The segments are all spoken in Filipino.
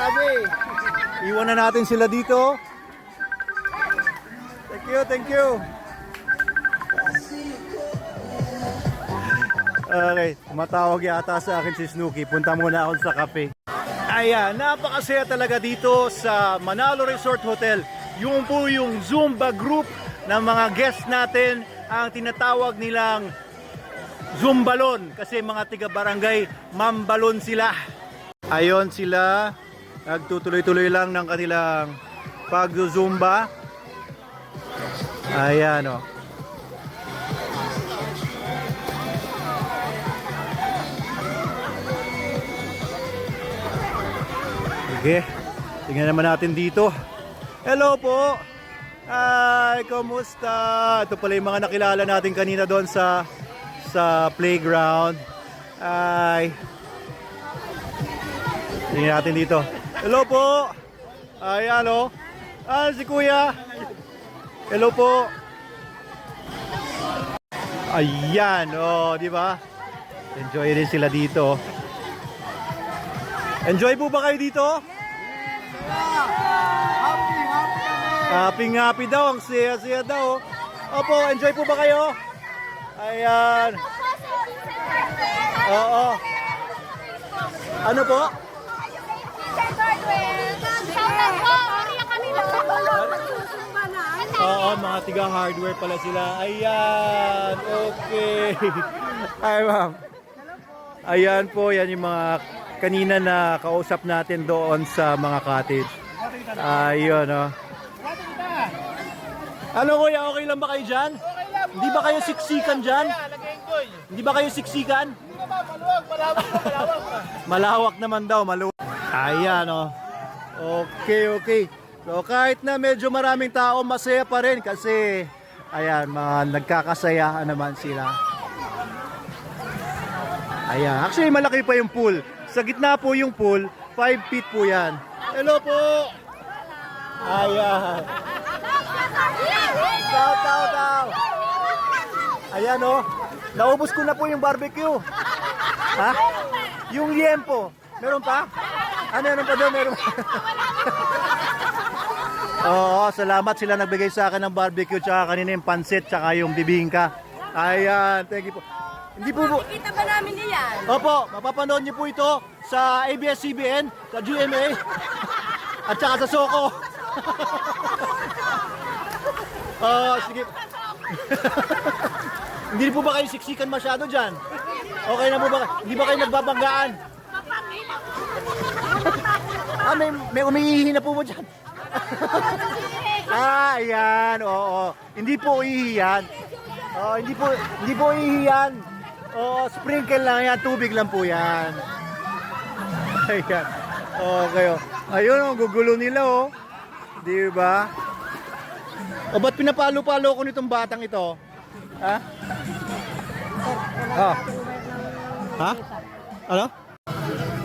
grabe. Iwan na natin sila dito. Thank you, thank you. Okay, tumatawag yata sa akin si Snooki. Punta muna ako sa cafe. Ayan, napakasaya talaga dito sa Manalo Resort Hotel. Yung po yung Zumba group ng mga guests natin ang tinatawag nilang Zumbalon. Kasi mga tiga-barangay, Mambalon sila. Ayon sila, nagtutuloy-tuloy lang ng kanilang pag-zumba. Ayan o. Okay, tingnan naman natin dito. Hello po. Hi, kumusta? Ito pala yung mga nakilala natin kanina doon sa playground. Hi. Tingnan natin dito. Hello po. Ayan o. Si Kuya. Hello po. Ayan, di ba? Enjoy rin sila dito. Enjoy po ba kayo dito? Happy daw, ang siya daw. Opo, enjoy po ba kayo? Ayan. Oo. Ano po? Oo, mga tigang hardware pala sila. Ayan, okay. Ay, ma'am. Ayan po, yan yung mga kanina na kausap natin doon sa mga cottage. Ayun, Ano kuya, okay lang ba kayo dyan? Okay lang. Hindi ba kayo siksikan dyan? Nag-enjoy. Hindi ba kayo siksikan? Hindi naman, malawak. Malawak naman daw, maluwag. Ayan, Okay. So kahit na medyo maraming tao, masaya pa rin kasi ayan, mga nagkakasaya naman sila. Ayan, actually malaki pa yung pool. Sa gitna po yung pool, 5 feet po yan. Hello po! Ayan. Tao. Ayan naubos ko na po yung barbecue. Ha? Yung liempo. Meron pa? Ano pa daw? Meron. Oo, salamat sila nagbigay sa akin ng barbecue tsaka kanina yung pansit tsaka yung bibingka. Ayan, thank you po. Hindi po po. Kita ba namin yan? Opo, mapapanood niyo po ito sa ABS-CBN, sa GMA, at saka sa Soko. Sige. Hindi po ba kayo siksikan masyado dyan? Okay na po ba? Hindi ba kayo nagbabanggaan? May umiihi na po mo dyan. Ayan, oo. Hindi po ihi yan. Hindi po ihi yan. Sprinkle lang yan, tubig lang po yan. Ayan. Okay, Ayun, gugulo nila, Di ba? Ba't pinapalo-palo ko nitong batang ito? Ha? Ha? Ano?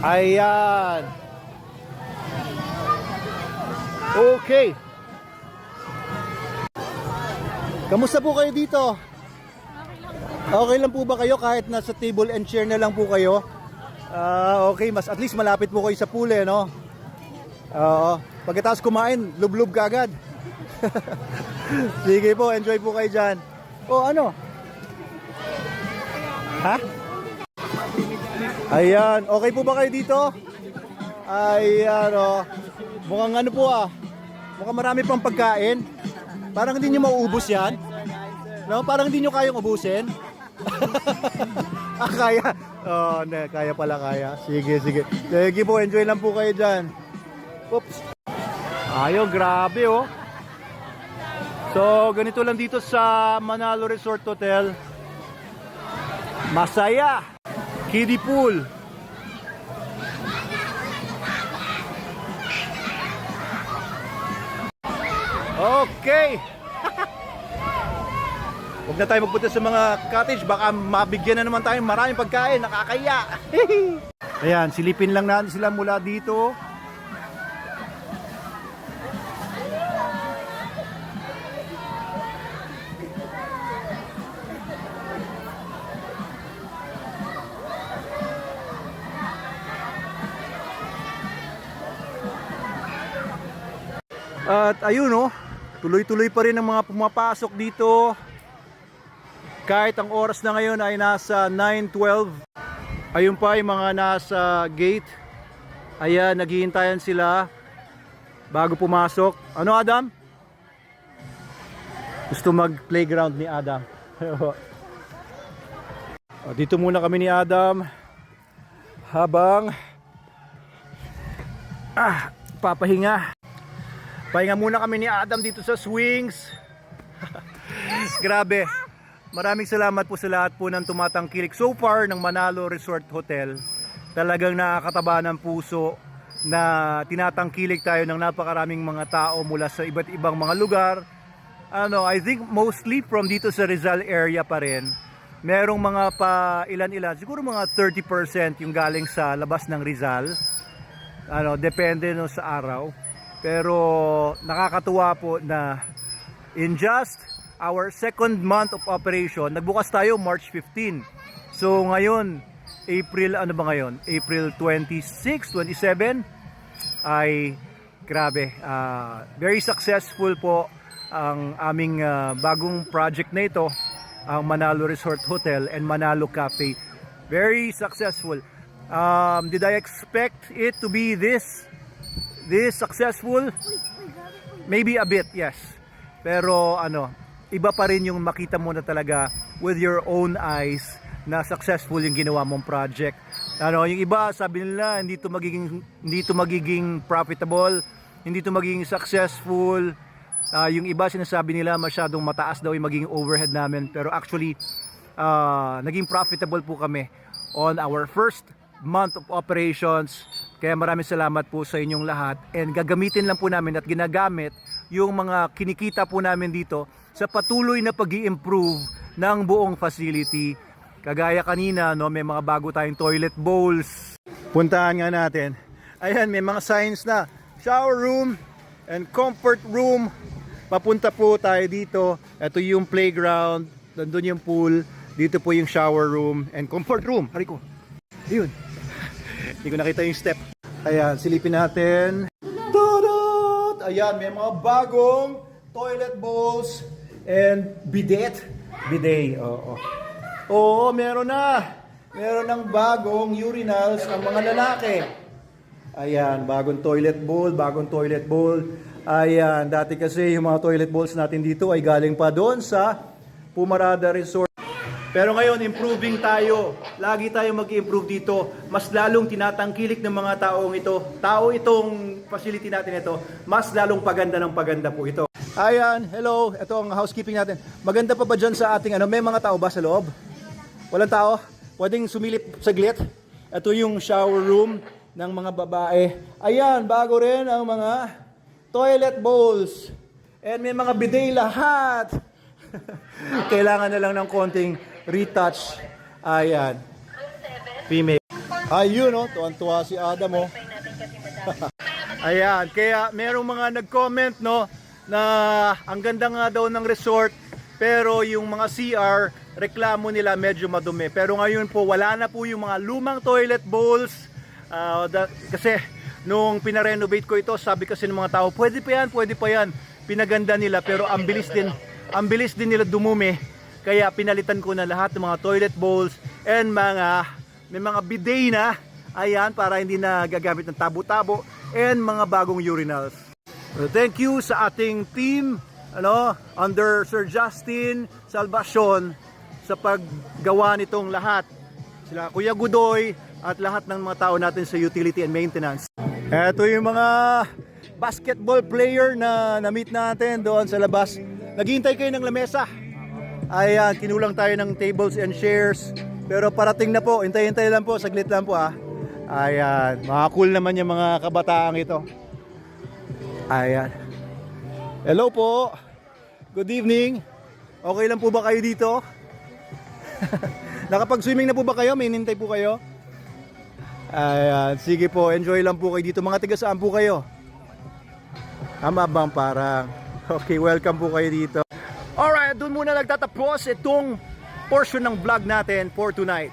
Ayan. Okay. Kamusta po kayo dito? Okay lang po ba kayo kahit nasa table and chair na lang po kayo? Okay, at least malapit po kayo sa pool no? Oo. Pagkatapos kumain, lub-lub ka agad. Sige po, enjoy po kayo dyan. Ano? Ha? Ayan, okay po ba kayo dito? Ayan, mukhang ano po mukhang marami pang pagkain. Parang hindi nyo mauubos yan. No? Parang hindi nyo kayang ubusin. Kaya? Kaya pala kaya. Sige. Sige po, enjoy lang po kayo dyan. Oops. Grabe So, ganito lang dito sa Manalo Resort Hotel. Masaya. Kiddie pool. Okay. Huwag na tayo magpunta sa mga cottage. Baka mabigyan na naman tayo maraming pagkain. Nakakaya. Ayan, silipin lang natin sila mula dito. At ayun oh, tuloy-tuloy pa rin ang mga pumapasok dito. Kahit ang oras na ngayon ay nasa 9:12. Ayun pa yung mga nasa gate. Ayan, naghihintayan sila bago pumasok. Ano, Adam? Gusto mag-playground ni Adam. Dito muna kami ni Adam habang papahinga. Pahinga muna kami ni Adam dito sa swings. Grabe. Maraming salamat po sa lahat po ng tumatangkilik so far ng Manalo Resort Hotel. Talagang nakakataba ng puso na tinatangkilik tayo ng napakaraming mga tao mula sa iba't ibang mga lugar. I think mostly from dito sa Rizal area pa rin. Merong mga pa ilan-ilan, siguro mga 30% yung galing sa labas ng Rizal. Depende no sa araw. Pero nakakatuwa po na in just our second month of operation, nagbukas tayo March 15. So ngayon, April, ano ba ngayon? April 26, 27 ay grabe. Very successful po ang aming bagong project na ito, ang Manalo Resort Hotel and Manalo Cafe. Very successful. Did I expect it to be this successful? Maybe a bit, yes. Pero iba pa rin yung makita mo na talaga with your own eyes na successful yung ginawa mong project. Yung iba sabi nila hindi to magiging profitable, hindi to magiging successful. Yung iba sinasabi nila masyadong mataas daw yung magiging overhead namin, pero actually naging profitable po kami on our first month of operations. Kaya maraming salamat po sa inyong lahat, and gagamitin lang po namin at ginagamit yung mga kinikita po namin dito sa patuloy na pag-i-improve ng buong facility. Kagaya kanina, may mga bago tayong toilet bowls. Puntahan nga natin. Ayan, may mga signs na shower room and comfort room. Papunta po tayo dito. Ito yung playground, nandun yung pool. Dito po yung shower room and comfort room. Hari ko. Ayun. Hindi ko nakita yung step. Ayan, silipin natin. Tudut! Ayan, may mga bagong toilet bowls and bidet. Bidet, oo. Oo, meron na. Meron ng bagong urinals ng mga lalaki. Ayan, bagong toilet bowl, Ayan, dati kasi yung mga toilet bowls natin dito ay galing pa doon sa Pumarada Resort. Pero ngayon, improving tayo. Lagi tayo mag-improve dito. Mas lalong tinatangkilik ng mga taong ito. Itong facility natin ito, mas lalong paganda ng paganda po ito. Ayan, hello. Ito ang housekeeping natin. Maganda pa ba dyan sa ating may mga tao ba sa loob? Walang tao? Pwedeng sumilip saglit. Ito yung shower room ng mga babae. Ayan, bago rin ang mga toilet bowls. And may mga bidet lahat. Kailangan na lang ng konting retouch. Ayan. Female. Ayun, tuwan-tuwa si Adam, Ayan, kaya merong mga nag-comment, na ang ganda nga daw ng resort, pero yung mga CR, reklamo nila medyo madumi. Pero ngayon po, wala na po yung mga lumang toilet bowls. Kasi nung pinarenovate ko ito, sabi kasi ng mga tao, pwede pa yan. Pinaganda nila, pero ang bilis din nila dumumi. Kaya pinalitan ko na lahat ng mga toilet bowls and may mga bidet na. Ayan, para hindi na gagamit ng tabo-tabo, and mga bagong urinals. So, thank you sa ating team, under Sir Justin Salvacion, sa paggawa nitong lahat. Sila Kuya Gudoy at lahat ng mga tao natin sa utility and maintenance. Ito yung mga basketball player na na-meet natin doon sa labas. Naghihintay kayo ng lamesa. Ayan, kinulang tayo ng tables and chairs. Pero parating na po, hintay-hintay lang po, saglit lang po Ayan, mga cool naman yung mga kabataang ito. Ayan. Hello po. Good evening. Okay lang po ba kayo dito? Nakapag-swimming na po ba kayo? May hinintay po kayo? Ayan, sige po, enjoy lang po kayo dito. Mga taga saan po kayo? Amabang parang. Okay, welcome po kayo dito. Alright, doon muna nagtatapos itong portion ng vlog natin for tonight.